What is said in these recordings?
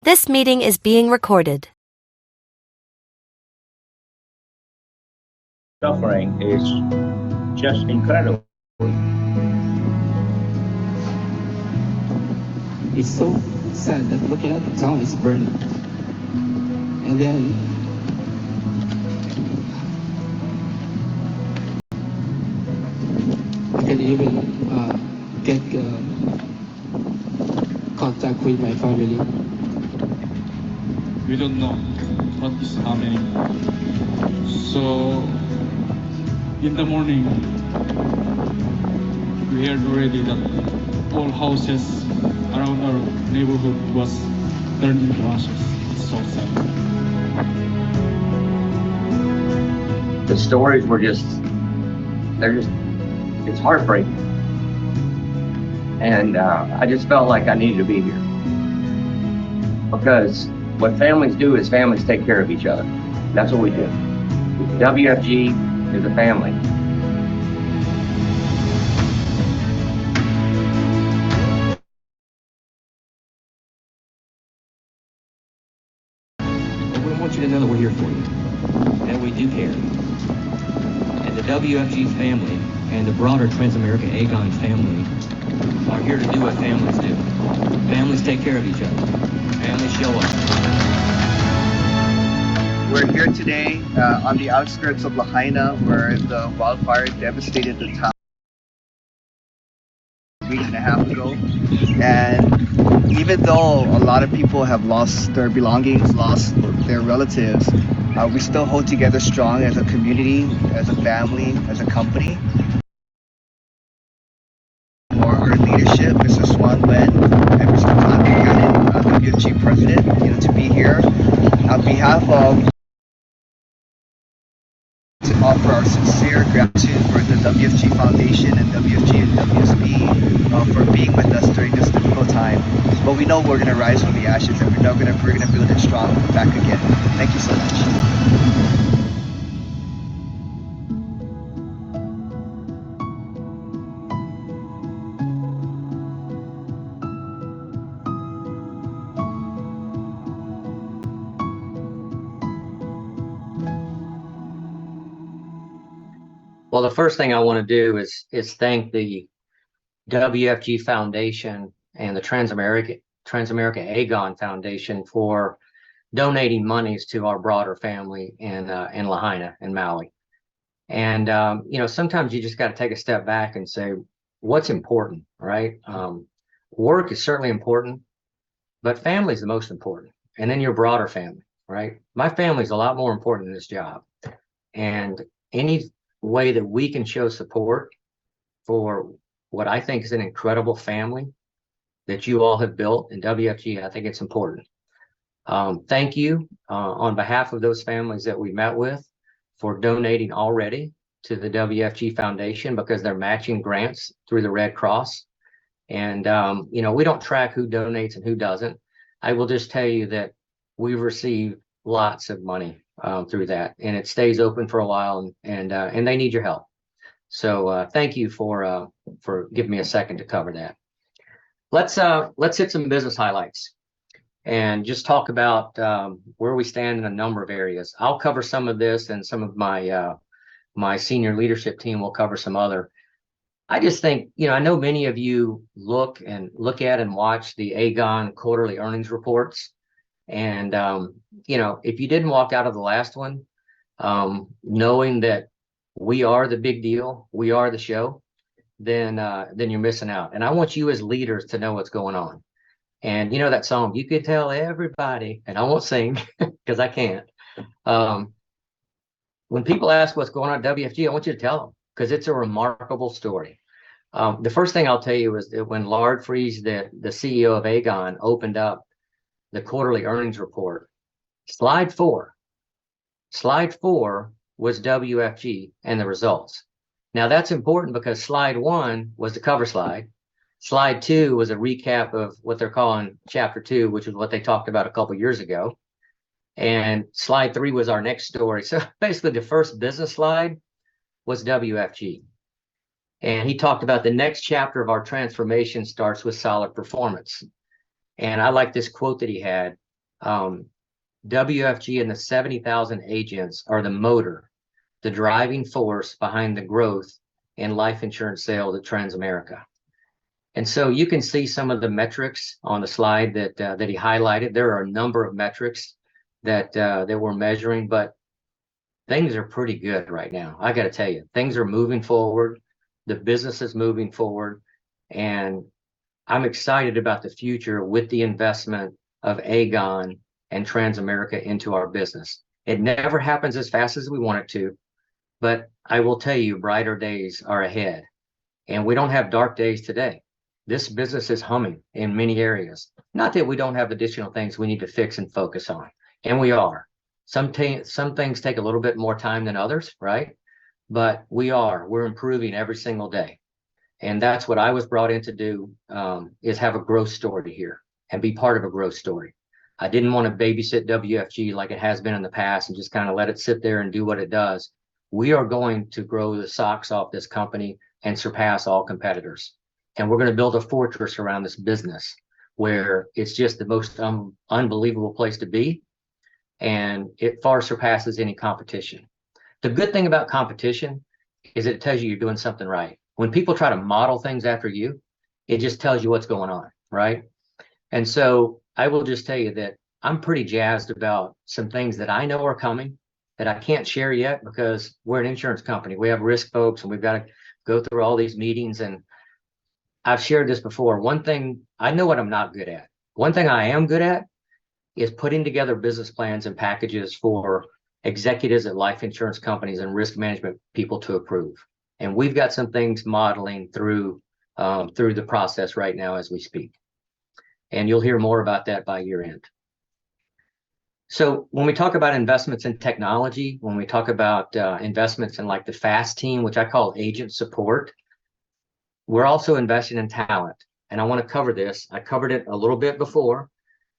This meeting is being recorded. Suffering is just incredible. It's so sad that looking at the town is burning. And then I can even get contact with my family. We don't know what is happening. So in the morning, we heard already that all houses around our neighborhood was turned into ashes. It's so sad. The stories were it's heartbreaking. And I just felt like I needed to be here. Because what families do is families take care of each other. That's what we do. WFG is a family. We want you to know that we're here for you, and we do care. And the WFG family and the broader Transamerica Aegon family are here to do what families do. Families take care of each other. Families show up. We're here today on the outskirts of Lahaina, where the wildfire devastated the town a week and a half ago. And even though a lot of people have lost their belongings, lost their relatives, we still hold together strong as a community, as a family, as a company. For our leadership, Mr. Swan Wen and Mr. Todd Buchanan, WFG President, to be here on behalf of to offer our sincere gratitude for the WFG Foundation and WFG and WSB for being with us during this difficult time. But we know we're going to rise from the ashes, and we're going to build it strong back again. Thank you so much. Well, the first thing I want to do is thank the WFG Foundation and the Transamerica Aegon Foundation for donating monies to our broader family in Lahaina and Maui. And sometimes you just got to take a step back and say, what's important, right? Work is certainly important, but family is the most important. And then your broader family, right? My family is a lot more important than this job. And any way that we can show support for what I think is an incredible family that you all have built in WFG, I think it's important. Thank you on behalf of those families that we met with for donating already to the WFG Foundation, because they're matching grants through the Red Cross. And, we don't track who donates and who doesn't. I will just tell you that we've received lots of money through that, and it stays open for a while, and they need your help. So thank you for giving me a second to cover that. Let's hit some business highlights and just talk about where we stand in a number of areas. I'll cover some of this, and some of my senior leadership team will cover some other. I just think, I know many of you look at and watch the Aegon quarterly earnings reports. And, if you didn't walk out of the last one, knowing that we are the big deal, we are the show, then you're missing out. And I want you as leaders to know what's going on. And that song, you could tell everybody, and I won't sing because I can't. When people ask what's going on at WFG, I want you to tell them, because it's a remarkable story. The first thing I'll tell you is that when Lard Fries, the CEO of Aegon, opened up the quarterly earnings report, slide four was WFG and the results. Now that's important because slide one was the cover slide. Slide two was a recap of what they're calling chapter 2, which is what they talked about a couple years ago. And slide 3 was our next story. So basically the first business slide was WFG. And he talked about the next chapter of our transformation starts with solid performance. And I like this quote that he had. WFG and the 70,000 agents are the motor, the driving force behind the growth in life insurance sales at Transamerica. And so you can see some of the metrics on the slide that he highlighted. There are a number of metrics that we're measuring, but things are pretty good right now. I got to tell you, things are moving forward. The business is moving forward, and I'm excited about the future with the investment of Aegon and Transamerica into our business. It never happens as fast as we want it to, but I will tell you, brighter days are ahead, and we don't have dark days today. This business is humming in many areas. Not that we don't have additional things we need to fix and focus on, and we are. Some things take a little bit more time than others, right? But we're improving every single day. And that's what I was brought in to do, is have a growth story here and be part of a growth story. I didn't want to babysit WFG like it has been in the past and just kind of let it sit there and do what it does. We are going to grow the socks off this company and surpass all competitors. And we're going to build a fortress around this business where it's just the most unbelievable place to be. And it far surpasses any competition. The good thing about competition is it tells you you're doing something right. When people try to model things after you, it just tells you what's going on, right? And so I will just tell you that I'm pretty jazzed about some things that I know are coming that I can't share yet because we're an insurance company. We have risk folks and we've got to go through all these meetings. And I've shared this before. One thing, I know what I'm not good at. One thing I am good at is putting together business plans and packages for executives at life insurance companies and risk management people to approve. And we've got some things modeling through the process right now as we speak. And you'll hear more about that by year end. So when we talk about investments in technology, when we talk about investments in like the FAST team, which I call agent support, we're also investing in talent. And I want to cover this. I covered it a little bit before,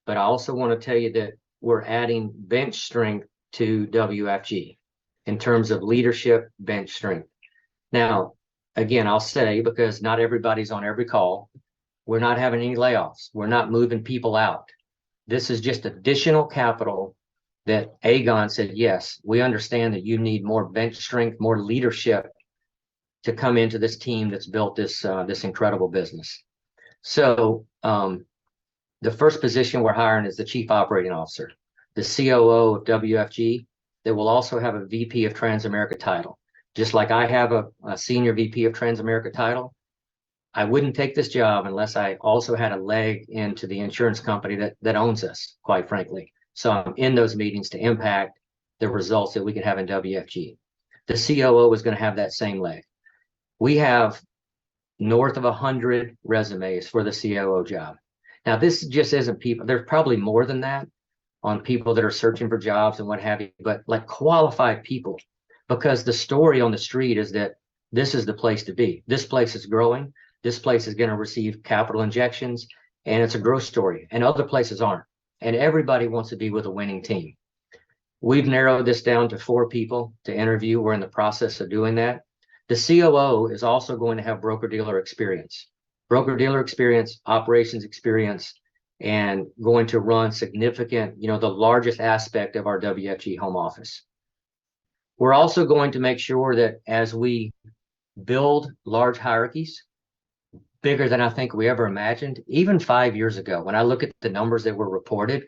but I also want to tell you that we're adding bench strength to WFG in terms of leadership bench strength. Now, again, I'll say, because not everybody's on every call, we're not having any layoffs. We're not moving people out. This is just additional capital that Aegon said, yes, we understand that you need more bench strength, more leadership to come into this team that's built this incredible business. So the first position we're hiring is the Chief Operating Officer, the COO of WFG, that will also have a VP of Transamerica title. Just like I have a senior VP of Transamerica title, I wouldn't take this job unless I also had a leg into the insurance company that owns us, quite frankly. So I'm in those meetings to impact the results that we can have in WFG. The COO is going to have that same leg. We have north of 100 resumes for the COO job. Now, this just isn't people. There's probably more than that on people that are searching for jobs and what have you, but like qualified people, because the story on the street is that this is the place to be. This place is growing. This place is going to receive capital injections, and it's a growth story, and other places aren't. And everybody wants to be with a winning team. We've narrowed this down to 4 people to interview. We're in the process of doing that. The COO is also going to have broker-dealer experience, operations experience, and going to run significant, the largest aspect of our WFG home office. We're also going to make sure that as we build large hierarchies, bigger than I think we ever imagined, even 5 years ago, when I look at the numbers that were reported,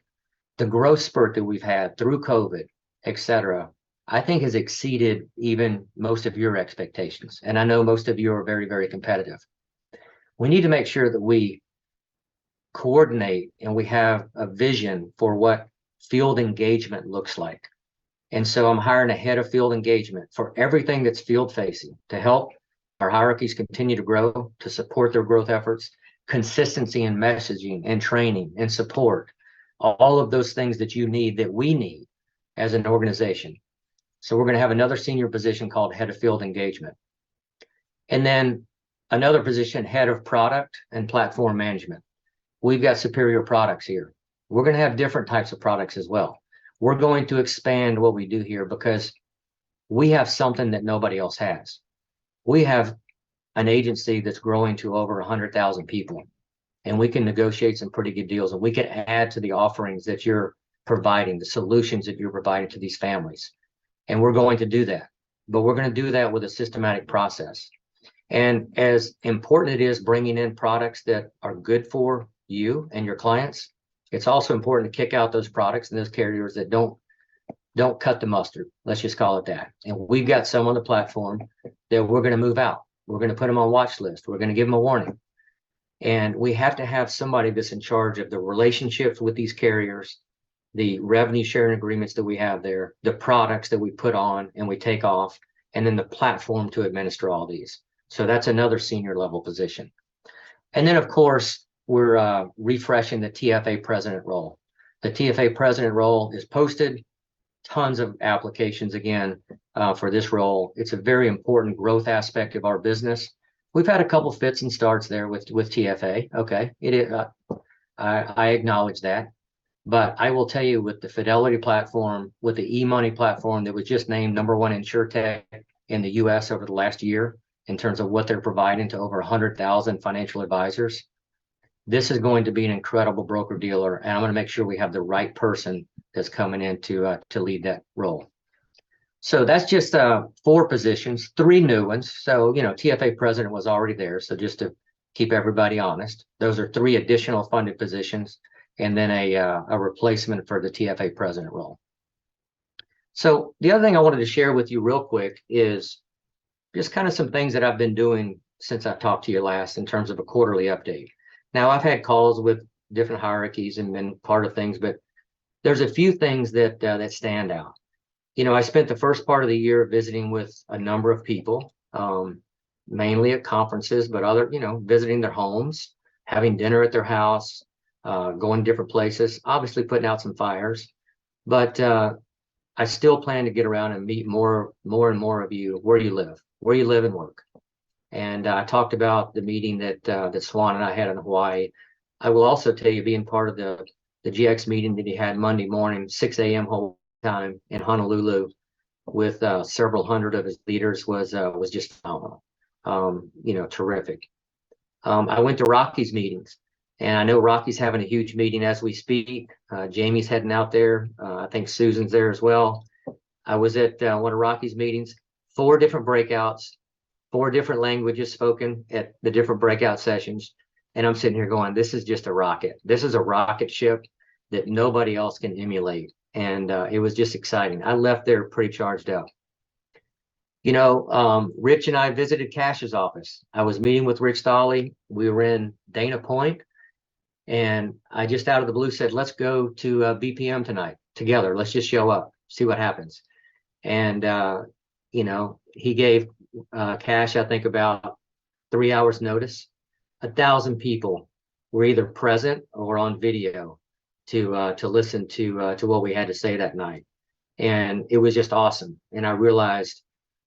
the growth spurt that we've had through COVID, et cetera, I think has exceeded even most of your expectations. And I know most of you are very, very competitive. We need to make sure that we coordinate and we have a vision for what field engagement looks like. And so I'm hiring a head of field engagement for everything that's field facing to help our hierarchies continue to grow, to support their growth efforts, consistency in messaging and training and support, all of those things that you need, that we need as an organization. So we're going to have another senior position called head of field engagement. And then another position, head of product and platform management. We've got superior products here. We're going to have different types of products as well. We're going to expand what we do here because we have something that nobody else has. We have an agency that's growing to over 100,000 people, and we can negotiate some pretty good deals, and we can add to the offerings that you're providing, the solutions that you're providing to these families. And we're going to do that, but we're going to do that with a systematic process. And as important it is bringing in products that are good for you and your clients, it's also important to kick out those products and those carriers that don't cut the mustard. Let's just call it that. And we've got some on the platform that we're going to move out. We're going to put them on watch list. We're going to give them a warning. And we have to have somebody that's in charge of the relationships with these carriers, the revenue sharing agreements that we have there, the products that we put on and we take off, and then the platform to administer all these. So that's another senior level position. And then, of course, we're refreshing the TFA president role. The TFA president role is posted. Tons of applications again for this role. It's a very important growth aspect of our business. We've had a couple fits and starts there with TFA. Okay, it is. I acknowledge that, but I will tell you, with the Fidelity platform, with the e-money platform that was just named #1 insurtech in the U.S. over the last year in terms of what they're providing to over 100,000 financial advisors, this is going to be an incredible broker dealer, and I'm going to make sure we have the right person that's coming in to lead that role. So that's just 4 positions, 3 new ones. So, TFA president was already there. So just to keep everybody honest, those are 3 additional funded positions, and then a replacement for the TFA president role. So the other thing I wanted to share with you real quick is just kind of some things that I've been doing since I've talked to you last in terms of a quarterly update. Now, I've had calls with different hierarchies and been part of things, but there's a few things that stand out. I spent the first part of the year visiting with a number of people, mainly at conferences, but other, visiting their homes, having dinner at their house, going different places, obviously putting out some fires. But I still plan to get around and meet more and more of you where you live and work. And I talked about the meeting that Swan and I had in Hawaii. I will also tell you, being part of the GX meeting that he had Monday morning, 6 a.m. whole time in Honolulu, with several hundred of his leaders was just phenomenal. Terrific. I went to Rocky's meetings, and I know Rocky's having a huge meeting as we speak. Jamie's heading out there. I think Susan's there as well. I was at one of Rocky's meetings, 4 different breakouts, 4 different languages spoken at the different breakout sessions. And I'm sitting here going, this is just a rocket. This is a rocket ship that nobody else can emulate. And it was just exciting. I left there pretty charged up. Rich and I visited Cash's office. I was meeting with Rich Thawley. We were in Dana Point. And I just out of the blue said, let's go to BPM tonight together. Let's just show up, see what happens. And, he gave Cash, I think, about 3 hours notice. 1,000 people were either present or on video to listen to what we had to say that night. And it was just awesome. And I realized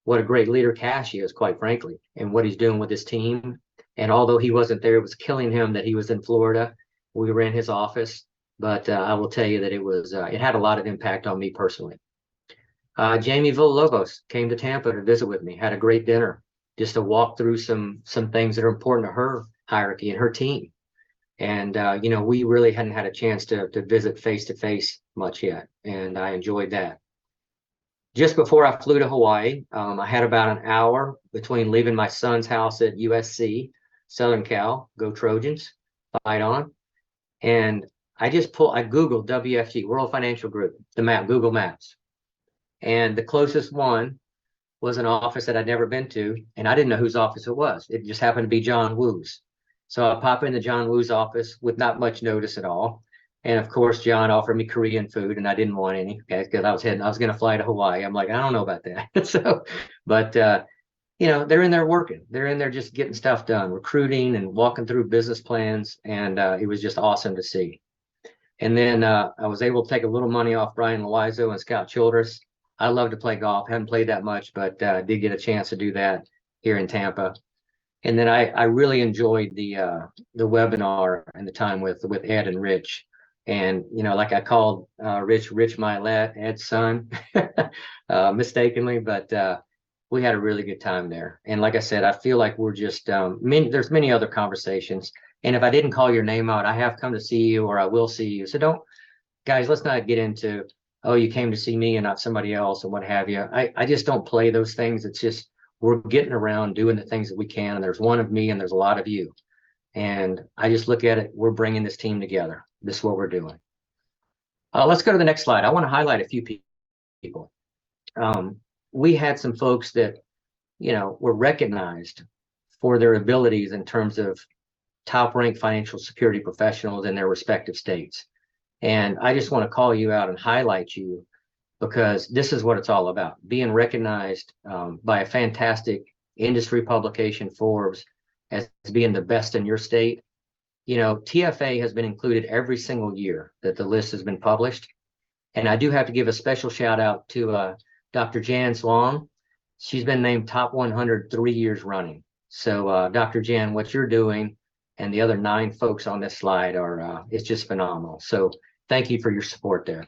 what a great leader Cash is, quite frankly, and what he's doing with his team. And although he wasn't there, it was killing him that he was in Florida. We were in his office, but I will tell you that it had a lot of impact on me personally. Jamie Villalobos came to Tampa to visit with me, had a great dinner, just to walk through some things that are important to her hierarchy and her team. And, we really hadn't had a chance to visit face to face much yet. And I enjoyed that. Just before I flew to Hawaii, I had about an hour between leaving my son's house at USC, Southern Cal, go Trojans, fight on. And I Googled WFG, World Financial Group, the map, Google Maps. And the closest one was an office that I'd never been to. And I didn't know whose office it was. It just happened to be John Woo's. So I pop into John Woo's office with not much notice at all. And of course, John offered me Korean food, and I didn't want any, because I was going to fly to Hawaii. I'm like, I don't know about that. But they're in there working. They're in there just getting stuff done, recruiting and walking through business plans. And it was just awesome to see. And then I was able to take a little money off Brian Loizo and Scout Childress. I love to play golf. Haven't played that much, but did get a chance to do that here in Tampa. And then I really enjoyed the webinar and the time with Ed and Rich. And, like I called Rich Milet, Ed's son, mistakenly, but we had a really good time there. And like I said, I feel like we're just, there's many other conversations. And if I didn't call your name out, I have come to see you, or I will see you. So guys, let's not get into, oh, you came to see me and not somebody else and what have you. I just don't play those things. It's just, we're getting around doing the things that we can. And there's one of me and there's a lot of you. And I just look at it, we're bringing this team together. This is what we're doing. Let's go to the next slide. I want to highlight a few people. We had some folks that, were recognized for their abilities in terms of top-ranked financial security professionals in their respective states. And I just want to call you out and highlight you because this is what it's all about, being recognized by a fantastic industry publication, Forbes, as being the best in your state. TFA has been included every single year that the list has been published. And I do have to give a special shout out to Dr. Jan Slong. She's been named top 100 3 years running. So Dr. Jan, what you're doing and the other 9 folks on this slide are, it's just phenomenal. So thank you for your support there.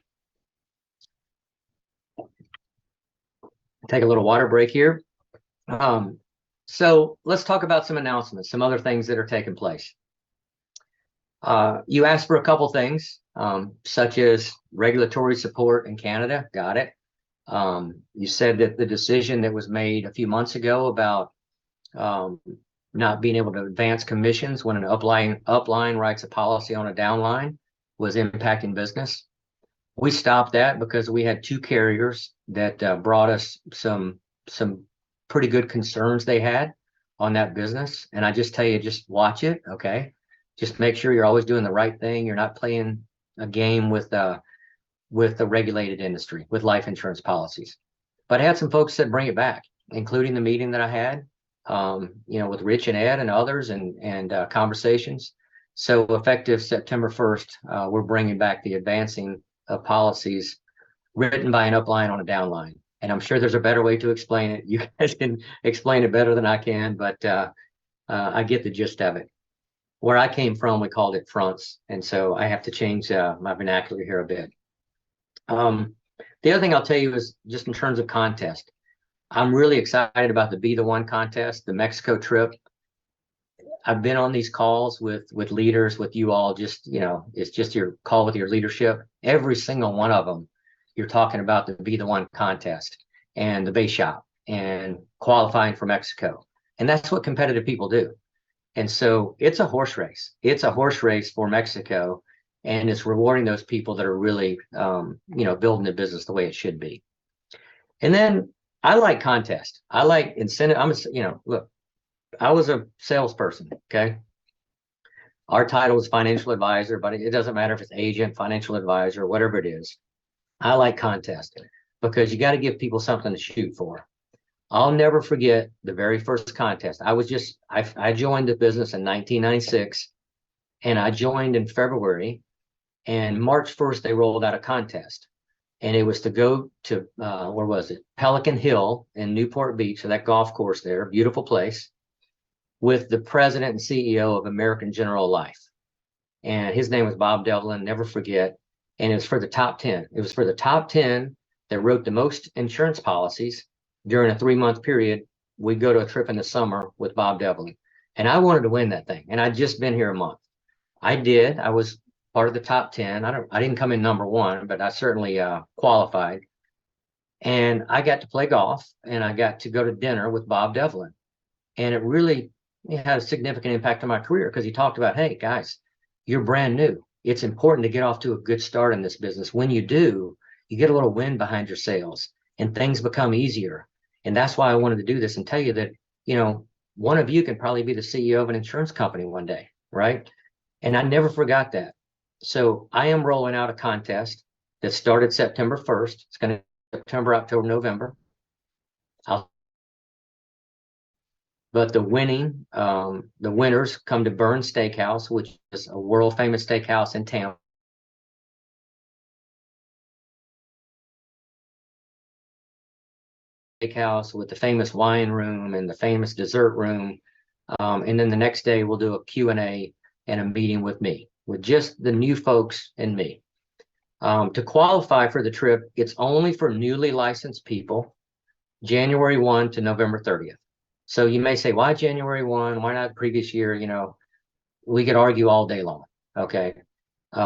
Take a little water break here. So let's talk about some announcements, some other things that are taking place. You asked for a couple things, such as regulatory support in Canada. Got it. You said that the decision that was made a few months ago about not being able to advance commissions when an upline writes a policy on a downline was impacting business. We stopped that because we had 2 carriers that brought us some pretty good concerns they had on that business. And I just tell you, just watch it, okay? Just make sure you're always doing the right thing. You're not playing a game with the regulated industry, with life insurance policies. But I had some folks that bring it back, including the meeting that I had, with Rich and Ed and others and conversations. So effective September 1st, we're bringing back the advancing of policies written by an upline on a downline. And I'm sure there's a better way to explain it. You guys can explain it better than I can, but I get the gist of it. Where I came from, we called it fronts. And so I have to change my vernacular here a bit. The other thing I'll tell you is just in terms of contest, I'm really excited about the Be the One contest, the Mexico trip. I've been on these calls with leaders, with you all, just, it's just your call with your leadership. Every single one of them, you're talking about the Be the One contest and the base shop and qualifying for Mexico. And that's what competitive people do. And so it's a horse race. It's a horse race for Mexico, and it's rewarding those people that are really, building the business the way it should be. And then I like contest. I like incentive. Look, I was a salesperson. Okay. Our title is financial advisor, but it doesn't matter if it's agent, financial advisor, whatever it is. I like contest because you got to give people something to shoot for. I'll never forget the very first contest. I joined the business in 1996, and I joined in February, and March 1st, they rolled out a contest, and it was to go to, where was it? Pelican Hill in Newport Beach, so that golf course there, beautiful place, with the president and CEO of American General Life. And his name was Bob Devlin, never forget. And it was for the top 10. It was for the top 10 that wrote the most insurance policies during a 3-month period. We go to a trip in the summer with Bob Devlin. And I wanted to win that thing. And I'd just been here a month. I did. I was part of the top 10. I didn't come in number 1, but I certainly qualified. And I got to play golf, and I got to go to dinner with Bob Devlin. And it really had a significant impact on my career because he talked about, hey, guys, you're brand new. It's important to get off to a good start in this business. When you do, you get a little wind behind your sails and things become easier. And that's why I wanted to do this and tell you that, one of you can probably be the CEO of an insurance company one day, right? And I never forgot that. So I am rolling out a contest that started September 1st. It's going to be September, October, November. But the winners come to Burns Steakhouse, which is a world famous steakhouse in Tampa. Steakhouse with the famous wine room and the famous dessert room. And then the next day we'll do a Q&A and a meeting with me, with just the new folks and me. To qualify for the trip, it's only for newly licensed people, January 1 to November 30th. So you may say, why January 1? Why not the previous year? We could argue all day long. Okay.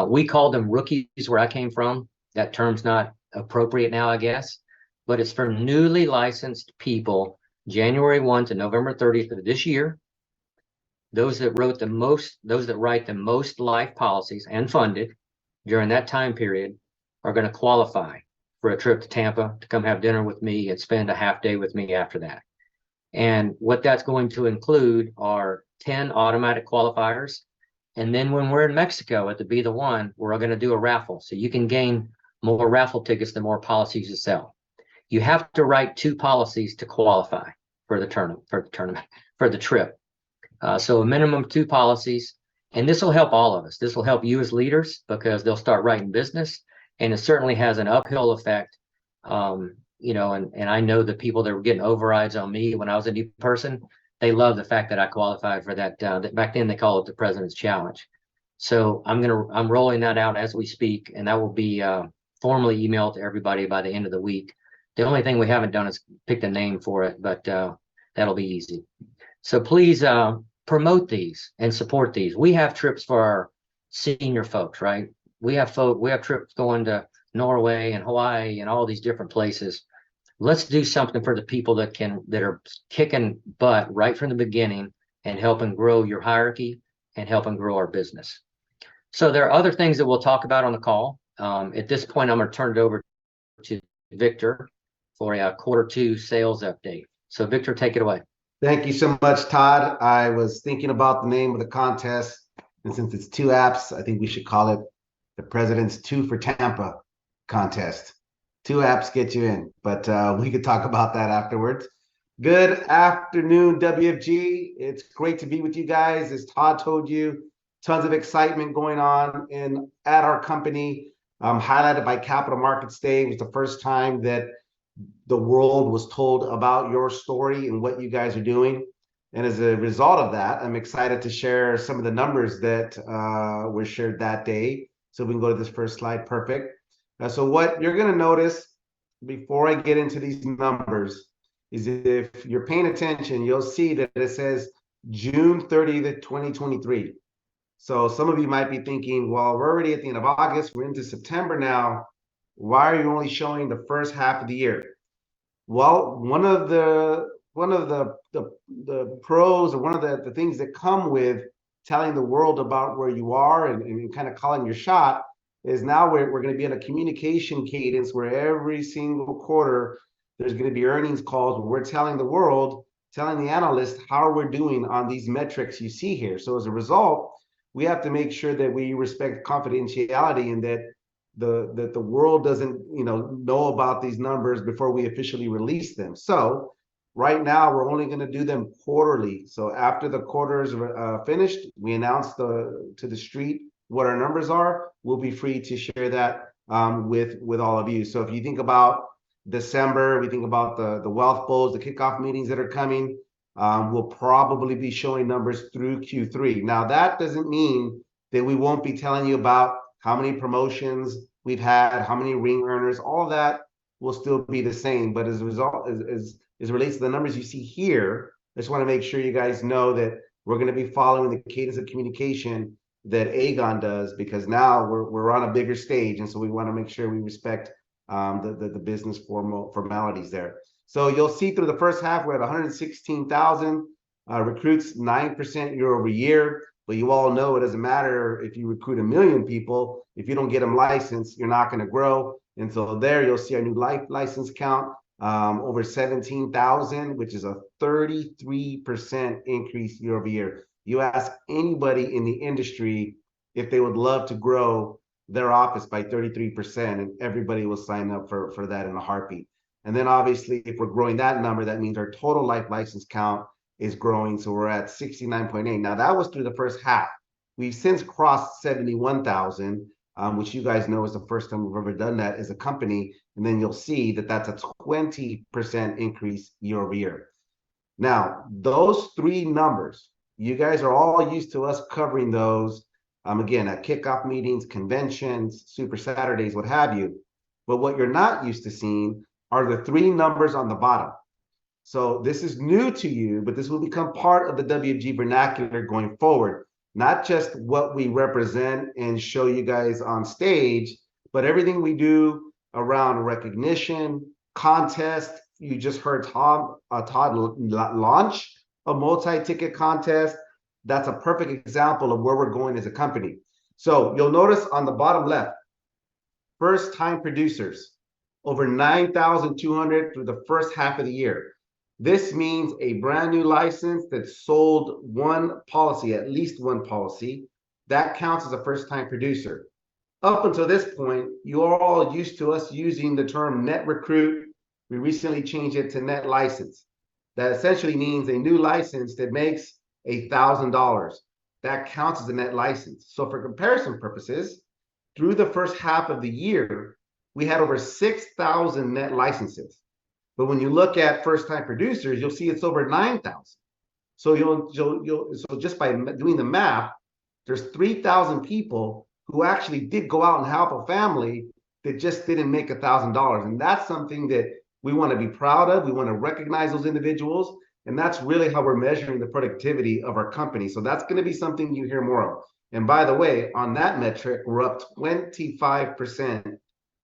We called them rookies where I came from. That term's not appropriate now, I guess, but it's for newly licensed people, January 1 to November 30th of this year. Those that write the most life policies and funded during that time period are going to qualify for a trip to Tampa to come have dinner with me and spend a half day with me after that. And what that's going to include are 10 automatic qualifiers. And then when we're in Mexico at the Be the One, we're going to do a raffle. So you can gain more raffle tickets the more policies you sell. You have to write 2 policies to qualify for the trip. So a minimum of 2 policies. And this will help all of us. This will help you as leaders because they'll start writing business. And it certainly has an uphill effect. And I know the people that were getting overrides on me when I was a new person, they love the fact that I qualified for that. Back then they call it the President's Challenge. So I'm rolling that out as we speak, and that will be formally emailed to everybody by the end of the week. The only thing we haven't done is pick a name for it, but that'll be easy. So please promote these and support these. We have trips for our senior folks, right? We have trips going to Norway and Hawaii and all these different places. Let's do something for the people that are kicking butt right from the beginning and helping grow your hierarchy and helping grow our business. So there are other things that we'll talk about on the call. At this point, I'm going to turn it over to Victor for a Q2 sales update. So Victor, take it away. Thank you so much, Todd. I was thinking about the name of the contest, and since it's 2 apps, I think we should call it the President's 2 for Tampa contest. 2 apps get you in, but we could talk about that afterwards. Good afternoon, WFG. It's great to be with you guys. As Todd told you, tons of excitement going on at our company, highlighted by Capital Markets Day. It was the first time that the world was told about your story and what you guys are doing. And as a result of that, I'm excited to share some of the numbers that were shared that day. So we can go to this first slide. Perfect. So what you're going to notice before I get into these numbers is if you're paying attention, you'll see that it says June 30th, 2023. So some of you might be thinking, well, we're already at the end of August. We're into September now. Why are you only showing the first half of the year? Well, one of the pros, or one of the things that come with telling the world about where you are and kind of calling your shot is now we're going to be in a communication cadence where every single quarter there's going to be earnings calls where we're telling the world, telling the analyst how we're doing on these metrics you see here. So as a result, we have to make sure that we respect confidentiality and that the world doesn't know about these numbers before we officially release them. So right now we're only going to do them quarterly. So after the quarters finished, we announce to the street what our numbers are. We'll be free to share that with all of you. So if you think about December, we think about the wealth bowls, the kickoff meetings that are coming. We'll probably be showing numbers through Q3. Now that doesn't mean that we won't be telling you about how many promotions we've had, how many ring earners, all of that will still be the same. But as a result, as it relates to the numbers you see here, I just want to make sure you guys know that we're going to be following the cadence of communication that Aegon does, because now we're on a bigger stage, and so we want to make sure we respect the business formalities there. So you'll see through the first half we're at 116,000 recruits, 9% year over year. But you all know it doesn't matter if you recruit 1 million people. If you don't get them licensed, you're not going to grow. And so there you'll see our new license count over 17,000, which is a 33% increase year over year. You ask anybody in the industry if they would love to grow their office by 33%, and everybody will sign up for that in a heartbeat. And then obviously, if we're growing that number, that means our total life license count is growing. So we're at 69.8. Now that was through the first half. We've since crossed 71,000, which you guys know is the first time we've ever done that as a company. And then you'll see that that's a 20% increase year over year. Now, those 3 numbers, you guys are all used to us covering those, again, at kickoff meetings, conventions, Super Saturdays, what have you. But what you're not used to seeing are the 3 numbers on the bottom. So this is new to you, but this will become part of the WFG vernacular going forward. not just what we represent and show you guys on stage, but everything we do around recognition, contest. You just heard Todd launch a multi-ticket contest. That's a perfect example of where we're going as a company. So you'll notice on the bottom left, first-time producers, over 9,200 through the first half of the year. This means a brand new license that sold one policy, at least one policy, that counts as a first-time producer. Up until this point, you are all used to us using the term net recruit. We recently changed it to net license. That essentially means a new license that makes $1,000. That counts as a net license. So for comparison purposes, through the first half of the year, we had over 6,000 net licenses. But when you look at first-time producers, you'll see it's over 9,000. So so just by doing the math, there's 3,000 people who actually did go out and help a family that just didn't make $1,000. And that's something that we want to be proud of. We want to recognize those individuals. And that's really how we're measuring the productivity of our company. So that's going to be something you hear more of. And by the way, on that metric, we're up 25%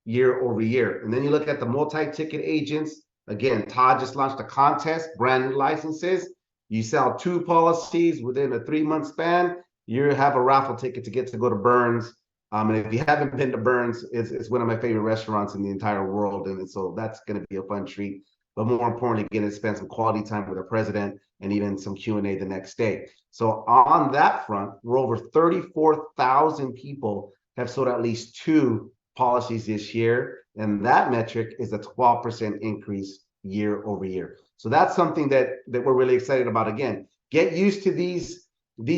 year over year. And then you look at the multi-ticket agents. Again, Todd just launched a contest, brand new licenses. You sell 2 policies within a 3-month span, you have a raffle ticket to get to go to Burns. And if you haven't been to Burns, it's one of my favorite restaurants in the entire world. And so that's going to be a fun treat. But more importantly, getting to spend some quality time with our president and even some Q&A the next day. So on that front, we're over 34,000 people have sold at least 2 policies this year. And that metric is a 12% increase year over year. So that's something that we're really excited about. Again, get used to these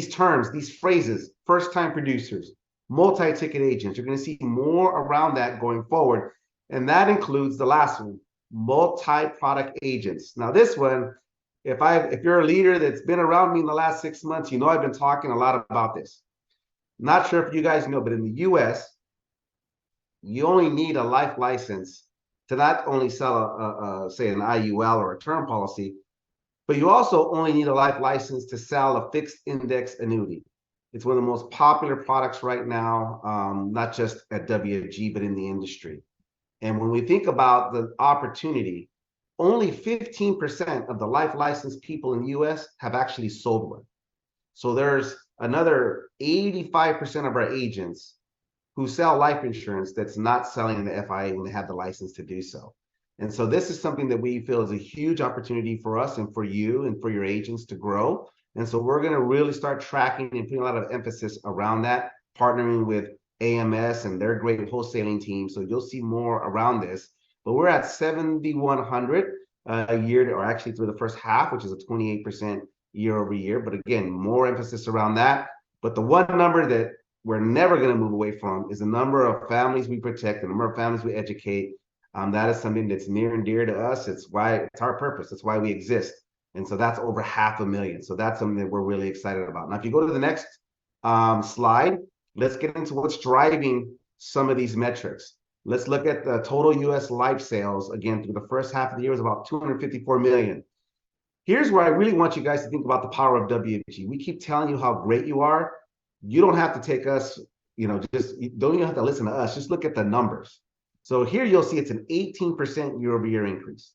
terms, these phrases: first-time producers, multi-ticket agents. You're going to see more around that going forward. And that includes the last one, multi-product agents. Now this one, if you're a leader that's been around me in the last 6 months, you know I've been talking a lot about this. Not sure if you guys know, but in the US, you only need a life license to not only sell say an IUL or a term policy, but you also only need a life license to sell a fixed index annuity. It's one of the most popular products right now, not just at WFG, but in the industry. And when we think about the opportunity, only 15% of the life license people in the US have actually sold one. So there's another 85% of our agents who sell life insurance that's not selling in the FIA when they have the license to do so. And so this is something that we feel is a huge opportunity for us and for you and for your agents to grow. And so we're going to really start tracking and putting a lot of emphasis around that, partnering with AMS and their great wholesaling team. So you'll see more around this. But we're at 7,100 a year, or actually through the first half, which is a 28% year over year. But again, more emphasis around that. But the one number that we're never going to move away from is the number of families we protect, the number of families we educate. That is something that's near and dear to us. It's our purpose. That's why we exist. And so that's over 500,000. So that's something that we're really excited about. Now, if you go to the next slide, let's get into what's driving some of these metrics. Let's look at the total US life sales. Again, through the first half of the year was about 254 million. Here's where I really want you guys to think about the power of WFG. We keep telling you how great you are. You don't have to take us, just don't even have to listen to us. Just look at the numbers. So here you'll see it's an 18% year over year increase.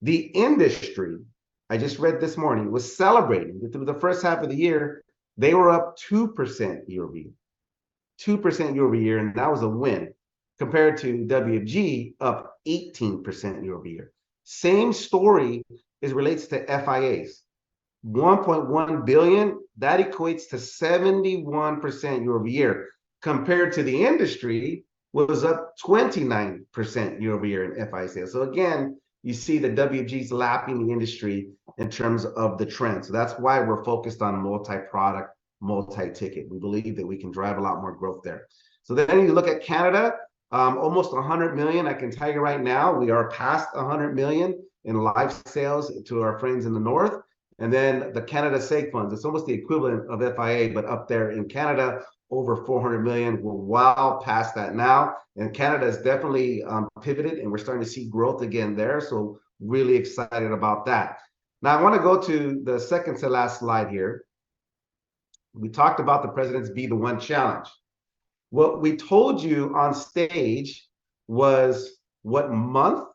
The industry, I just read this morning, was celebrating that through the first half of the year, they were up 2% year over year. 2% year over year, and that was a win, compared to WFG up 18% year over year. Same story as relates to FIAs. 1.1 billion, that equates to 71% year over year, compared to the industry was up 29% year over year in FIA sales. So again, you see the WFG's lapping the industry in terms of the trend. So that's why we're focused on multi-product, multi-ticket. We believe that we can drive a lot more growth there. So then you look at Canada, almost 100 million. I can tell you right now, we are past 100 million in life sales to our friends in the north. And then the Canada Seg funds, it's almost the equivalent of FIA, but up there in Canada, over 400 million. We're well past that now. And Canada has definitely pivoted, and we're starting to see growth again there. So really excited about that. Now I want to go to the second to last slide here. We talked about the President's Be the One challenge. What we told you on stage was what month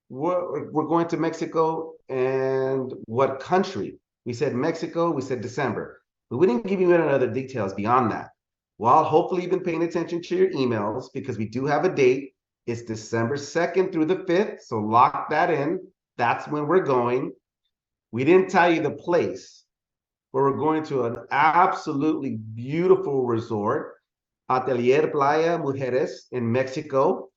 we're going to Mexico and what country. We said Mexico, we said December, but we didn't give you any other details beyond that. Well, hopefully you've been paying attention to your emails because we do have a date. It's December 2nd through the 5th, so lock that in. That's when we're going. We didn't tell you the place, but we're going to an absolutely beautiful resort, Atelier Playa Mujeres in Mexico.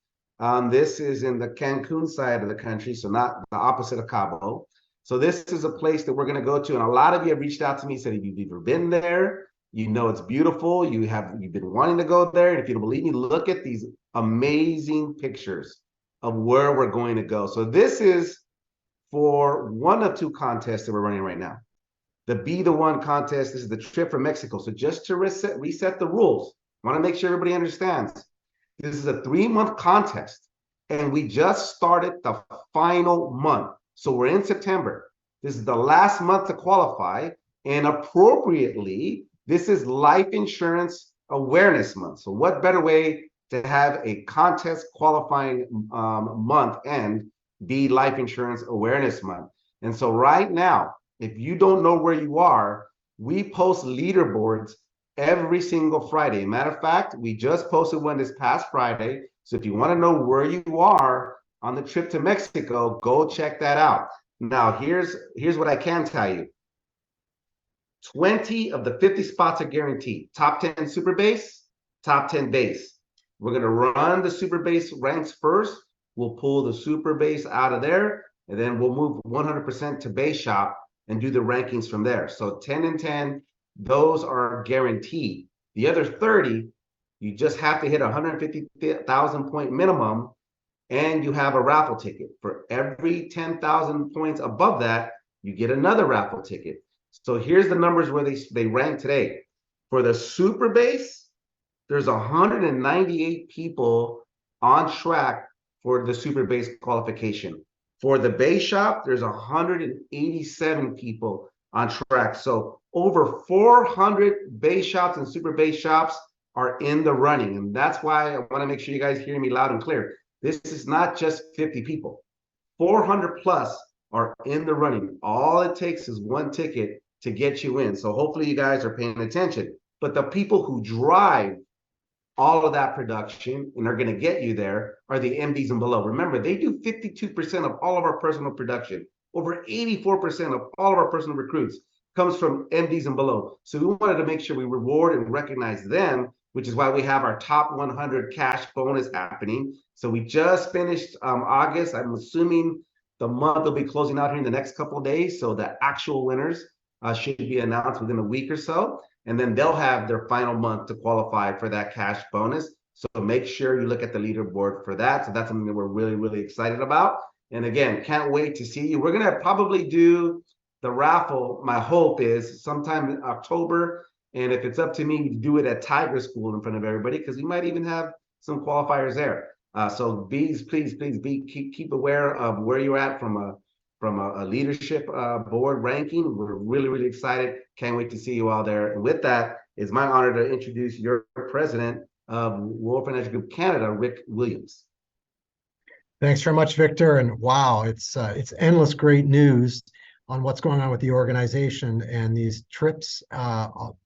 This is in the Cancun side of the country, so not the opposite of Cabo. So this is a place that we're going to go to, and a lot of you have reached out to me, said if you've ever been there, you know it's beautiful, you've been wanting to go there, and if you don't believe me, look at these amazing pictures of where we're going to go. So this is for one of two contests that we're running right now. The Be the One contest, this is the trip from Mexico. So just to reset the rules, I want to make sure everybody understands. This is a 3-month contest, and we just started the final month. So we're in September. This is the last month to qualify, and appropriately, this is Life Insurance Awareness Month. So what better way to have a contest qualifying month and be Life Insurance Awareness Month? And so right now, if you don't know where you are, we post leaderboards every single Friday. Matter of fact, we just posted one this past Friday. So if you want to know where you are on the trip to Mexico, go check that out. Now, here's what I can tell you. 20 of the 50 spots are guaranteed. Top 10 super base, top 10 base. We're going to run the super base ranks first. We'll pull the super base out of there, and then we'll move 100% to base shop and do the rankings from there. So 10 and 10, those are guaranteed. The other 30, you just have to hit 150,000 point minimum, and you have a raffle ticket. For every 10,000 points above that, you get another raffle ticket. So here's the numbers where they rank today. For the super base, there's 198 people on track for the super base qualification. For the base shop, there's 187 people on track. So over 400 base shops and super base shops are in the running. And that's why I want to make sure you guys hear me loud and clear. This is not just 50 people. 400 plus are in the running. All it takes is one ticket to get you in. So hopefully you guys are paying attention. But the people who drive all of that production and are going to get you there are the MDs and below. Remember, they do 52% of all of our personal production. Over 84% of all of our personal recruits comes from MDs and below. So we wanted to make sure we reward and recognize them, which is why we have our top 100 cash bonus happening. So we just finished August. I'm assuming the month will be closing out here in the next couple of days. So the actual winners should be announced within a week or so. And then they'll have their final month to qualify for that cash bonus. So make sure you look at the leaderboard for that. So that's something that we're really, really excited about. And again, can't wait to see you. We're going to probably do the raffle. My hope is sometime in October. And if it's up to me, we do it at Tiger School in front of everybody, because we might even have some qualifiers there. So please keep aware of where you're at from a leadership board ranking. We're really, really excited. Can't wait to see you all there. And with that, it's my honor to introduce your president of World Financial Group Canada, Rick Williams. Thanks very much, Victor. And wow, it's endless great news on what's going on with the organization, and these trips.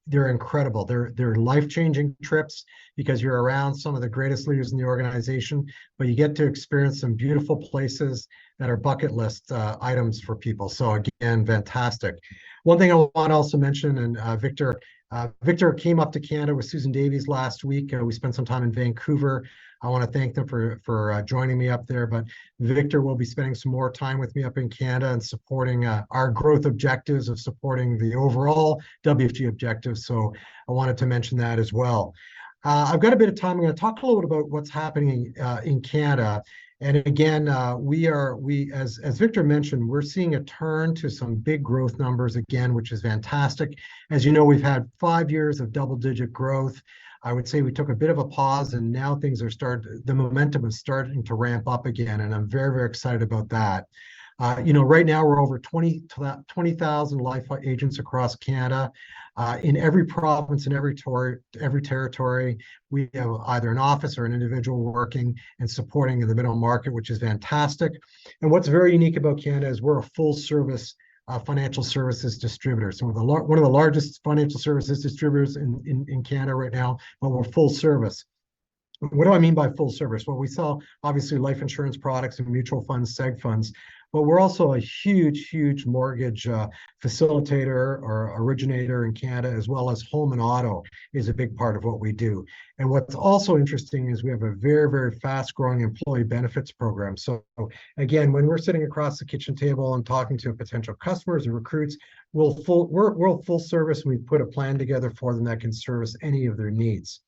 They're incredible. They're life-changing trips because you're around some of the greatest leaders in the organization, but you get to experience some beautiful places that are bucket list items for people. So again, fantastic. One thing I want to also mention, and Victor came up to Canada with Susan Davies last week. We spent some time in Vancouver. I want to thank them for joining me up there. But Victor will be spending some more time with me up in Canada and supporting our growth objectives of supporting the overall WFG objectives. So I wanted to mention that as well. I've got a bit of time. I'm going to talk a little bit about what's happening in Canada. And again, as Victor mentioned, we're seeing a turn to some big growth numbers again, which is fantastic. As you know, we've had 5 years of double-digit growth. I would say we took a bit of a pause, and now things are the momentum is starting to ramp up again, and I'm very, very excited about that. Right now we're over 20,000 life agents across Canada. In every province and every territory, we have either an office or an individual working and supporting in the middle market, which is fantastic. And what's very unique about Canada is we're a full service financial services distributor. So we're one of the largest financial services distributors in Canada right now, but we're full service. What do I mean by full service? Well, we sell obviously life insurance products and mutual funds, seg funds, but we're also a huge mortgage facilitator or originator in Canada, as well as home and auto is a big part of what we do. And what's also interesting is we have a very fast growing employee benefits program. So again, when we're sitting across the kitchen table and talking to potential customers or recruits, we're full service, and we put a plan together for them that can service any of their needs.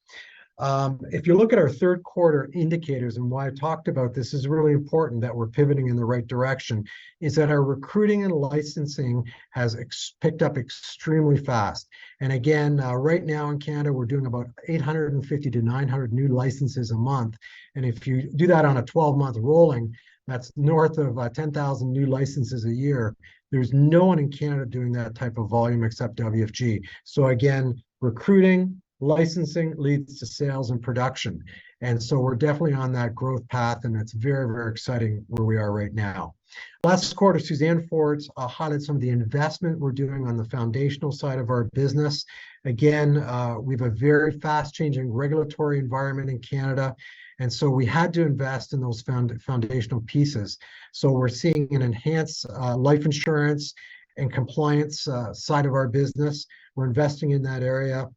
If you look at our third quarter indicators, and why I talked about this is really important that we're pivoting in the right direction, is that our recruiting and licensing has picked up extremely fast. And again, right now in Canada, we're doing about 850 to 900 new licenses a month. And if you do that on a 12-month rolling, that's north of 10,000 new licenses a year. There's no one in Canada doing that type of volume except WFG. So again, recruiting, licensing leads to sales and production. And so we're definitely on that growth path, and it's very exciting where we are right now. Last quarter, Suzanne Ford highlighted some of the investment we're doing on the foundational side of our business. Again, we have a very fast changing regulatory environment in Canada. And so we had to invest in those foundational pieces. So we're seeing an enhanced life insurance and compliance side of our business. We're investing in that area.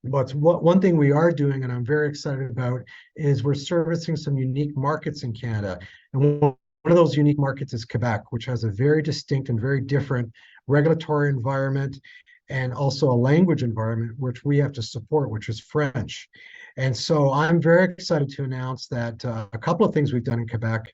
But one thing we are doing, and I'm very excited about, is we're servicing some unique markets in Canada. And one of those unique markets is Quebec, which has a very distinct and very different regulatory environment and also a language environment which we have to support, which is French. And so I'm very excited to announce that a couple of things we've done in Quebec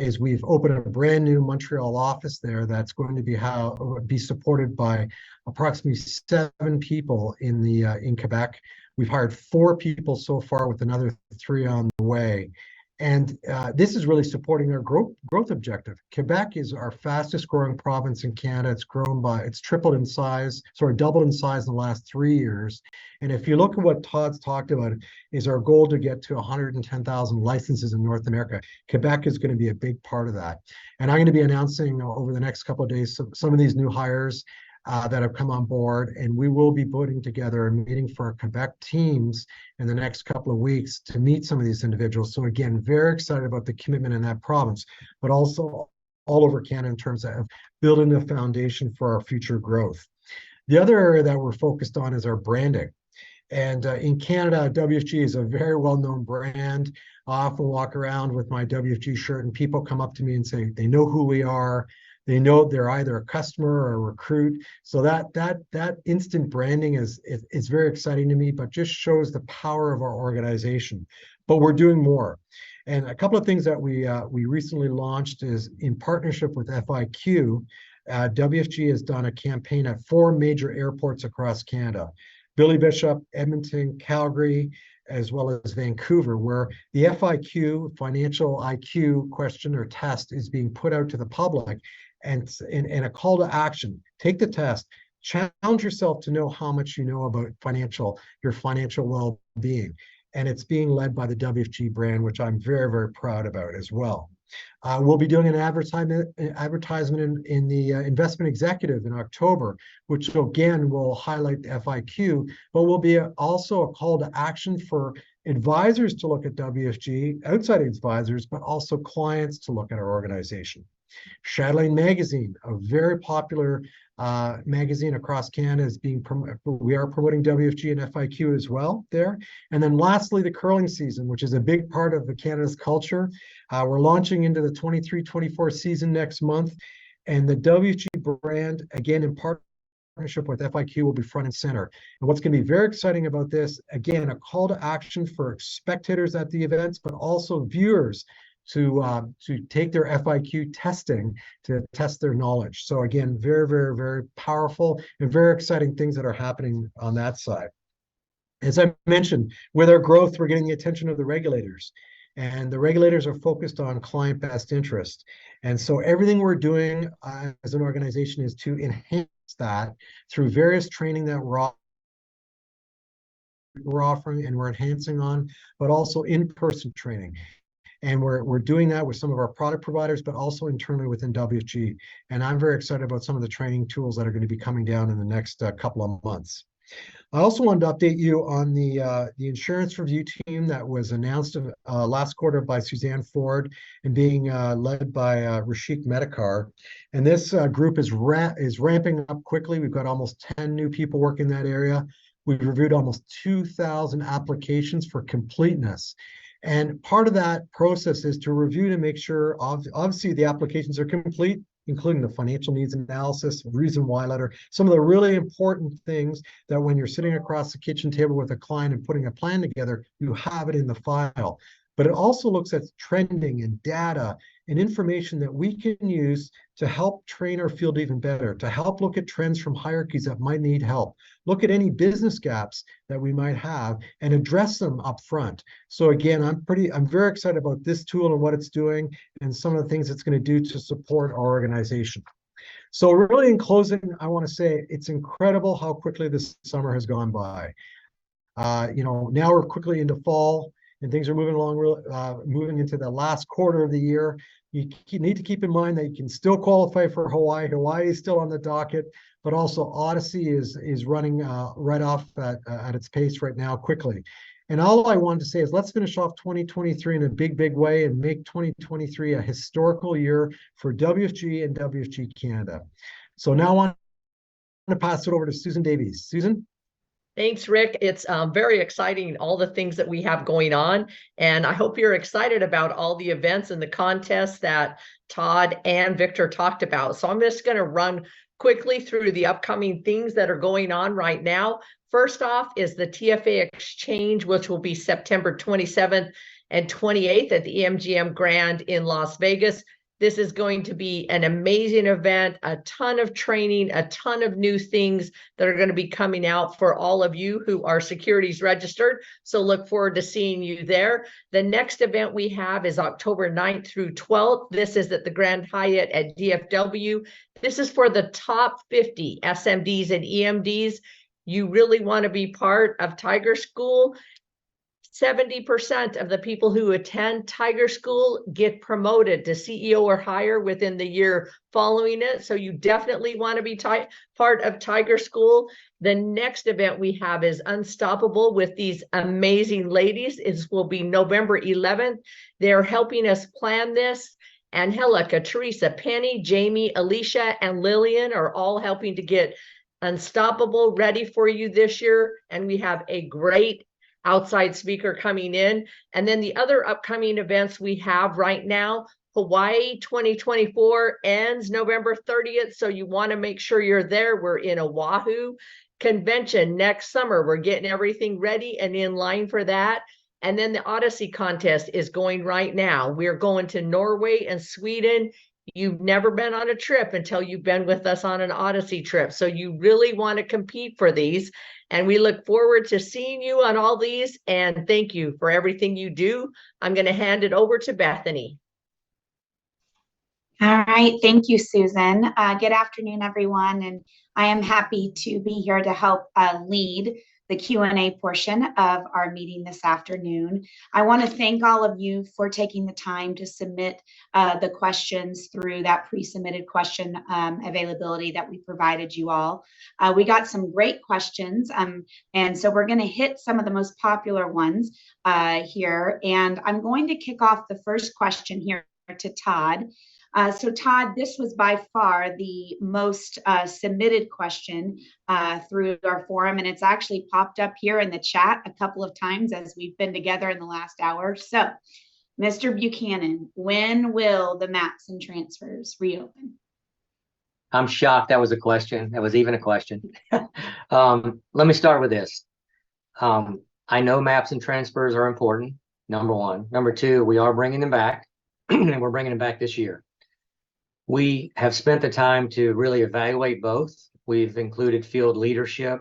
is we've opened a brand new Montreal office there that's going to be supported by approximately 7 people in Quebec. We've hired 4 people so far, with another 3 on the way. And this is really supporting our growth objective. Quebec is our fastest growing province in Canada. It's tripled in size, doubled in size in the last 3 years. And if you look at what Todd's talked about, is our goal to get to 110,000 licenses in North America. Quebec is going to be a big part of that. And I'm going to be announcing over the next couple of days some of these new hires that have come on board, and we will be putting together a meeting for our Quebec teams in the next couple of weeks to meet some of these individuals. So again, very excited about the commitment in that province, but also all over Canada in terms of building the foundation for our future growth. The other area that we're focused on is our branding. And in Canada, WFG is a very well-known brand. I often walk around with my WFG shirt, and people come up to me and say they know who we are. They know they're either a customer or a recruit. So that instant branding is very exciting to me, but just shows the power of our organization. But we're doing more. And a couple of things that we recently launched is in partnership with FIQ. WFG has done a campaign at 4 major airports across Canada: Billy Bishop, Edmonton, Calgary, as well as Vancouver, where the FIQ, Financial IQ question or test, is being put out to the public, and a call to action. Take the test, challenge yourself to know how much you know about your financial well-being. And it's being led by the WFG brand, which I'm very proud about as well. We'll be doing an advertisement in the Investment Executive in October, which again will highlight the FIQ, but will be also a call to action for advisors to look at WFG, outside advisors, but also clients to look at our organization. Chatelaine Magazine, a very popular magazine across Canada, we are promoting WFG and FIQ as well there. And then lastly, the curling season, which is a big part of Canada's culture. We're launching into the 23-24 season next month, and the WFG brand, again in partnership with FIQ, will be front and center. And what's going to be very exciting about this, again, a call to action for spectators at the events, but also viewers to take their FIQ testing to test their knowledge. So again, very powerful and very exciting things that are happening on that side. As I mentioned, with our growth, we're getting the attention of the regulators. And the regulators are focused on client best interest. And so everything we're doing as an organization is to enhance that through various training that we're offering and we're enhancing on, but also in-person training. And we're doing that with some of our product providers, but also internally within WFG. And I'm very excited about some of the training tools that are going to be coming down in the next couple of months. I also wanted to update you on the insurance review team that was announced last quarter by Suzanne Ford and being led by Rashik Medikar. And this group is ramping up quickly. We've got almost 10 new people working in that area. We've reviewed almost 2,000 applications for completeness. And part of that process is to review to make sure, obviously, the applications are complete, including the financial needs analysis, reason why letter, some of the really important things that when you're sitting across the kitchen table with a client and putting a plan together, you have it in the file. But it also looks at trending and data and information that we can use to help train our field even better, to help look at trends from hierarchies that might need help, look at any business gaps that we might have and address them up front. So again, I'm very excited about this tool and what it's doing and some of the things it's going to do to support our organization. So really in closing, I want to say it's incredible how quickly this summer has gone by. Now we're quickly into fall and things are moving along, moving into the last quarter of the year. You need to keep in mind that you can still qualify for Hawaii. Hawaii is still on the docket, but also Odyssey is running right off at its pace right now quickly. And all I wanted to say is let's finish off 2023 in a big, big way and make 2023 a historical year for WFG and WFG Canada. So now I want to pass it over to Susan Davies. Susan? Thanks, Rick. It's very exciting, all the things that we have going on. And I hope you're excited about all the events and the contests that Todd and Victor talked about. So I'm just going to run quickly through the upcoming things that are going on right now. First off is the TFA Exchange, which will be September 27th and 28th at the EMGM Grand in Las Vegas. This is going to be an amazing event, a ton of training, a ton of new things that are going to be coming out for all of you who are securities registered. So look forward to seeing you there. The next event we have is October 9th through 12th. This is at the Grand Hyatt at DFW. This is for the top 50 SMDs and EMDs. You really want to be part of Tiger School. 70% of the people who attend Tiger School get promoted to CEO or higher within the year following it. So you definitely want to be part of Tiger School. The next event we have is Unstoppable with these amazing ladies. It will be November 11th. They're helping us plan this. Angelica, Teresa, Penny, Jamie, Alicia, and Lillian are all helping to get Unstoppable ready for you this year. And we have a great outside speaker coming in. And then the other upcoming events we have right now, Hawaii 2024 ends November 30th. So you want to make sure you're there. We're in Oahu convention next summer. We're getting everything ready and in line for that. And then the Odyssey contest is going right now. We're going to Norway and Sweden. You've never been on a trip until you've been with us on an Odyssey trip. So you really want to compete for these. And we look forward to seeing you on all these. And thank you for everything you do. I'm going to hand it over to Bethany. All right. Thank you, Susan. Good afternoon, everyone. And I am happy to be here to help lead the Q&A portion of our meeting this afternoon. I want to thank all of you for taking the time to submit the questions through that pre-submitted question availability that we provided you all. We got some great questions, and so we're going to hit some of the most popular ones here. And I'm going to kick off the first question here to Todd. So Todd, this was by far the most submitted question through our forum, and it's actually popped up here in the chat a couple of times as we've been together in the last hour. So, Mr. Buchanan, when will the maps and transfers reopen? I'm shocked that was a question. That was even a question. Let me start with this. I know maps and transfers are important, number one. Number two, we are bringing them back, and we're bringing them back this year. We have spent the time to really evaluate both. We've included field leadership,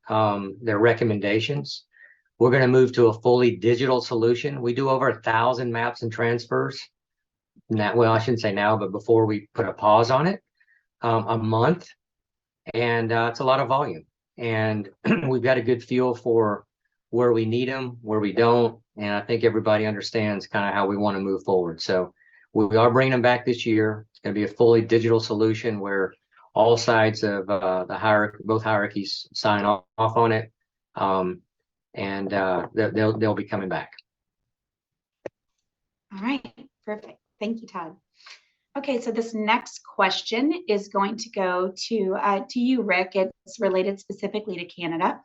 their recommendations. We're going to move to a fully digital solution. We do over 1,000 maps and transfers. Now, well, I shouldn't say now, but before we put a pause on it, a month. And it's a lot of volume. And we've got a good feel for where we need them, where we don't. And I think everybody understands kind of how we want to move forward. So we are bringing them back this year. It's going to be a fully digital solution where all sides of the hierarchy, both hierarchies, sign off on it. And they'll be coming back. All right, perfect. Thank you, Todd. Okay, so this next question is going to go to you, Rick. It's related specifically to Canada.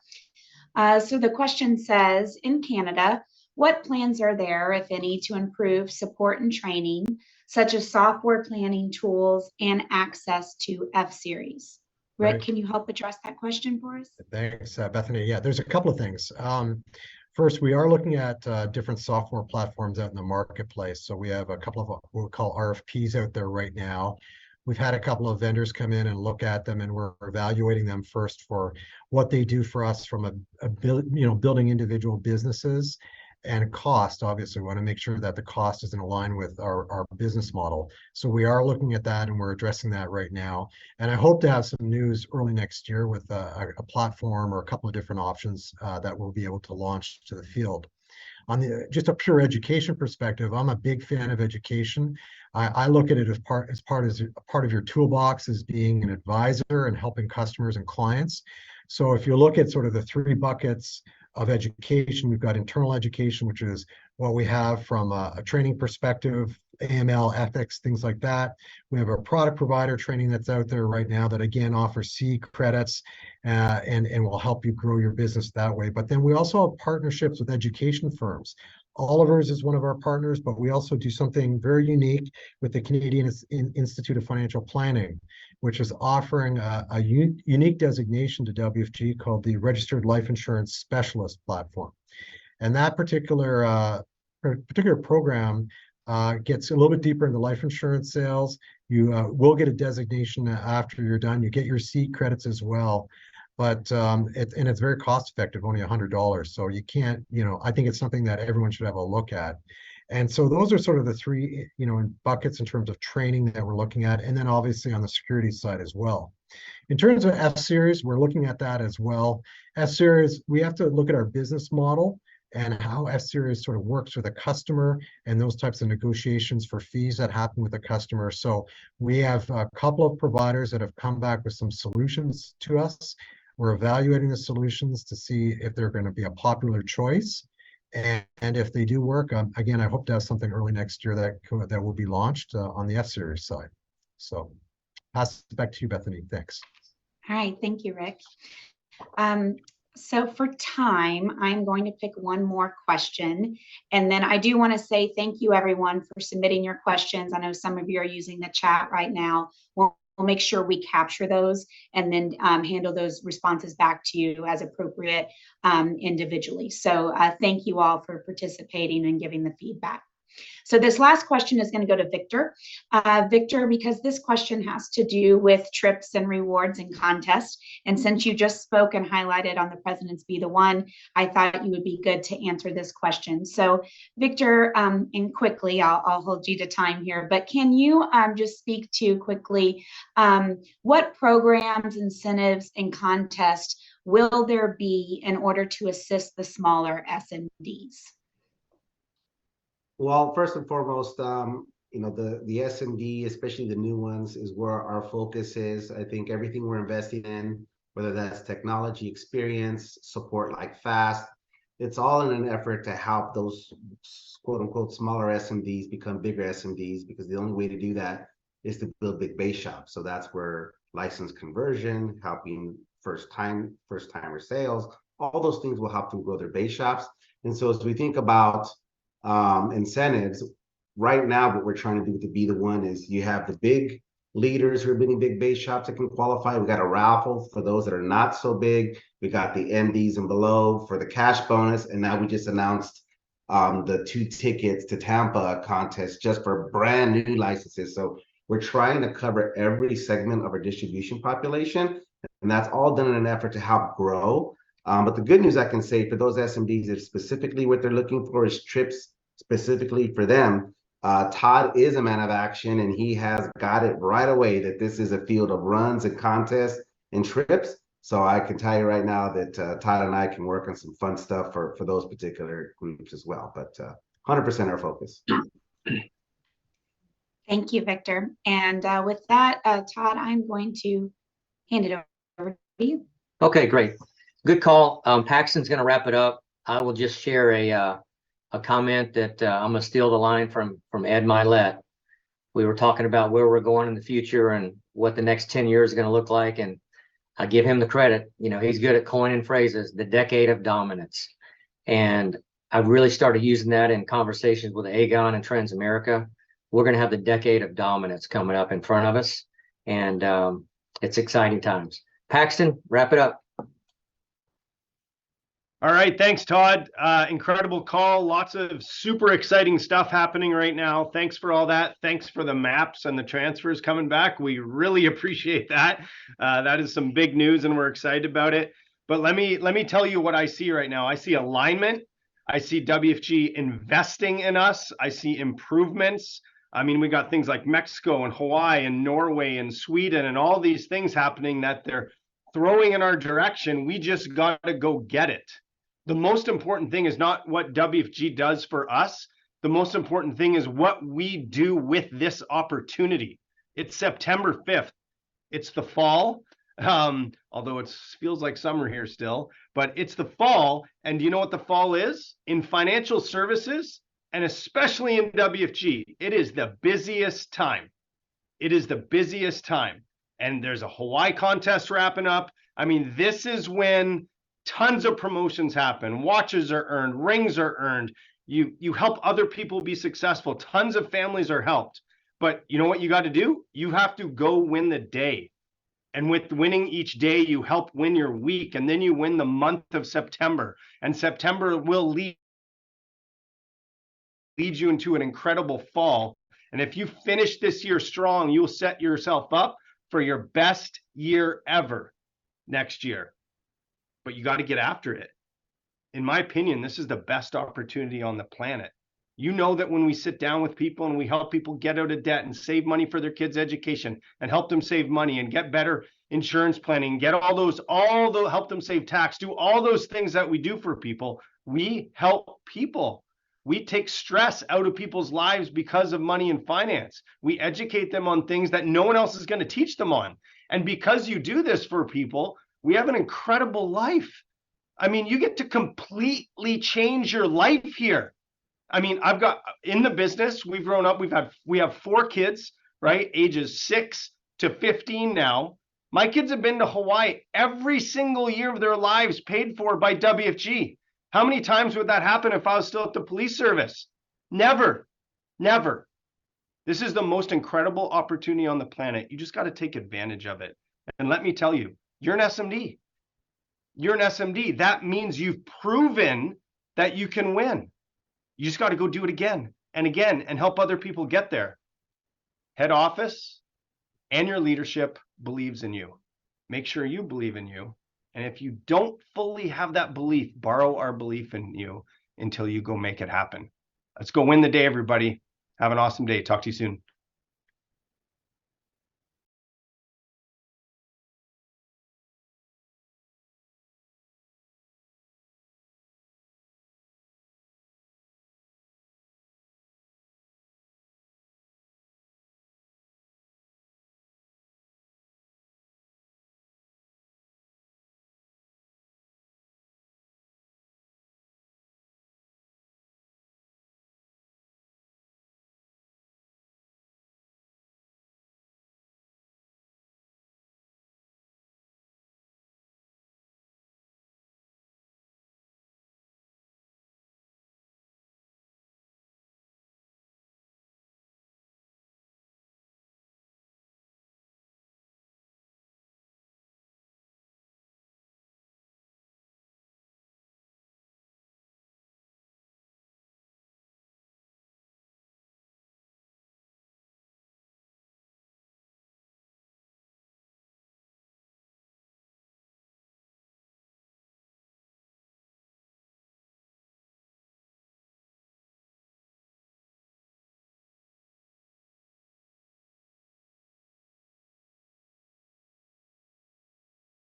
So the question says, in Canada, what plans are there, if any, to improve support and training, such as software planning tools and access to F-Series? Rick, Right. Can you help address that question for us? Thanks, Bethany. Yeah, there's a couple of things. First, we are looking at different software platforms out in the marketplace. So we have a couple of what we call RFPs out there right now. We've had a couple of vendors come in and look at them, and we're evaluating them first for what they do for us from building individual businesses and cost. Obviously, we want to make sure that the cost is in line with our business model. So we are looking at that, and we're addressing that right now. And I hope to have some news early next year with a platform or a couple of different options that we'll be able to launch to the field. On the just a pure education perspective, I'm a big fan of education. I look at it as part of your toolbox as being an advisor and helping customers and clients. So if you look at sort of the three buckets of education, we've got internal education, which is what we have from a training perspective, AML, ethics, things like that. We have a product provider training that's out there right now that again offers C credits and will help you grow your business that way. But then we also have partnerships with education firms. Oliver's is one of our partners, but we also do something very unique with the Canadian Institute of Financial Planning, which is offering a unique designation to WFG called the Registered Life Insurance Specialist Platform. And that particular program gets a little bit deeper into life insurance sales. You will get a designation after you're done. You get your C credits as well. But it's very cost effective, only $100. So you can't, I think it's something that everyone should have a look at. And so those are sort of the three, in buckets in terms of training that we're looking at. And then obviously on the security side as well. In terms of F-Series, we're looking at that as well. F-Series, we have to look at our business model and how F-Series sort of works with a customer and those types of negotiations for fees that happen with a customer. So we have a couple of providers that have come back with some solutions to us. We're evaluating the solutions to see if they're going to be a popular choice. And if they do work, again, I hope to have something early next year that will be launched on the F-Series side. So pass it back to you, Bethany. Thanks. All right, thank you, Rick. So for time, I'm going to pick one more question. And then I do want to say thank you, everyone, for submitting your questions. I know some of you are using the chat right now. We'll make sure we capture those and then handle those responses back to you as appropriate individually. So thank you all for participating and giving the feedback. So this last question is going to go to Victor. Victor, because this question has to do with trips and rewards and contests. And since you just spoke and highlighted on the President's Be the One, I thought you would be good to answer this question. So Victor, and quickly, I'll hold you to time here, but can you just speak to quickly what programs, incentives, and contests will there be in order to assist the smaller SMDs? Well, first and foremost, the S&D, especially the new ones, is where our focus is. I think everything we're investing in, whether that's technology, experience, support like FAST, it's all in an effort to help those quote unquote smaller SMDs become bigger SMDs, because the only way to do that is to build big base shops. So that's where license conversion, helping first-timer sales, all those things will help them grow their base shops. And so as we think about incentives, right now what we're trying to do with the Be the One is you have the big leaders who are building big base shops that can qualify. We got a raffle for those that are not so big. We got the MDs and below for the cash bonus, and now we just announced the 2 tickets to Tampa contest just for brand new licenses. So we're trying to cover every segment of our distribution population, and that's all done in an effort to help grow But the good news I can say for those SMDs, is specifically what they're looking for is trips specifically for them. Todd is a man of action, and he has got it right away that this is a field of runs and contests and trips. So I can tell you right now that Todd and I can work on some fun stuff for those particular groups as well. But 100% our focus. Thank you, Victor. And with that, Todd, I'm going to hand it over to you. Okay, great. Good call. Paxton's going to wrap it up. I will just share a comment that I'm going to steal the line from Ed Milet. We were talking about where we're going in the future and what the next 10 years is going to look like. And I give him the credit. You know, he's good at coining phrases, the decade of dominance. And I've really started using that in conversations with Aegon and Transamerica. We're going to have the decade of dominance coming up in front of us. And it's exciting times. Paxton, wrap it up. All right, thanks, Todd. Incredible call. Lots of super exciting stuff happening right now. Thanks for all that. Thanks for the maps and the transfers coming back. We really appreciate that. That is some big news, and we're excited about it. But let me tell you what I see right now. I see alignment. I see WFG investing in us. I see improvements. I mean, we got things like Mexico and Hawaii and Norway and Sweden and all these things happening that they're throwing in our direction. We just got to go get it. The most important thing is not what WFG does for us. The most important thing is what we do with this opportunity. It's September 5th. It's the fall, although it feels like summer here still, but it's the fall. And do you know what the fall is? In financial services, and especially in WFG, it is the busiest time. It is the busiest time. And there's a Hawaii contest wrapping up. I mean, this is when tons of promotions happen. Watches are earned, rings are earned. You help other people be successful. Tons of families are helped. But you know what you got to do? You have to go win the day. And with winning each day, you help win your week. And then you win the month of September. And September will lead you into an incredible fall. And if you finish this year strong, you'll set yourself up for your best year ever next year. But you got to get after it. In my opinion, this is the best opportunity on the planet. You know that when we sit down with people and we help people get out of debt and save money for their kids' education and help them save money and get better insurance planning, get help them save tax, do all those things that we do for people, we help people. We take stress out of people's lives because of money and finance. We educate them on things that no one else is going to teach them on. And because you do this for people, we have an incredible life. I mean, you get to completely change your life here. I mean, I've got in the business, we've grown up, we have 4 kids, right? Ages 6 to 15 now. My kids have been to Hawaii every single year of their lives, paid for by WFG. How many times would that happen if I was still at the police service? Never, never. This is the most incredible opportunity on the planet. You just got to take advantage of it. And let me tell you, you're an SMD. You're an SMD. That means you've proven that you can win. You just got to go do it again and again and help other people get there. Head office and your leadership believes in you. Make sure you believe in you. And if you don't fully have that belief, borrow our belief in you until you go make it happen. Let's go win the day, everybody. Have an awesome day. Talk to you soon.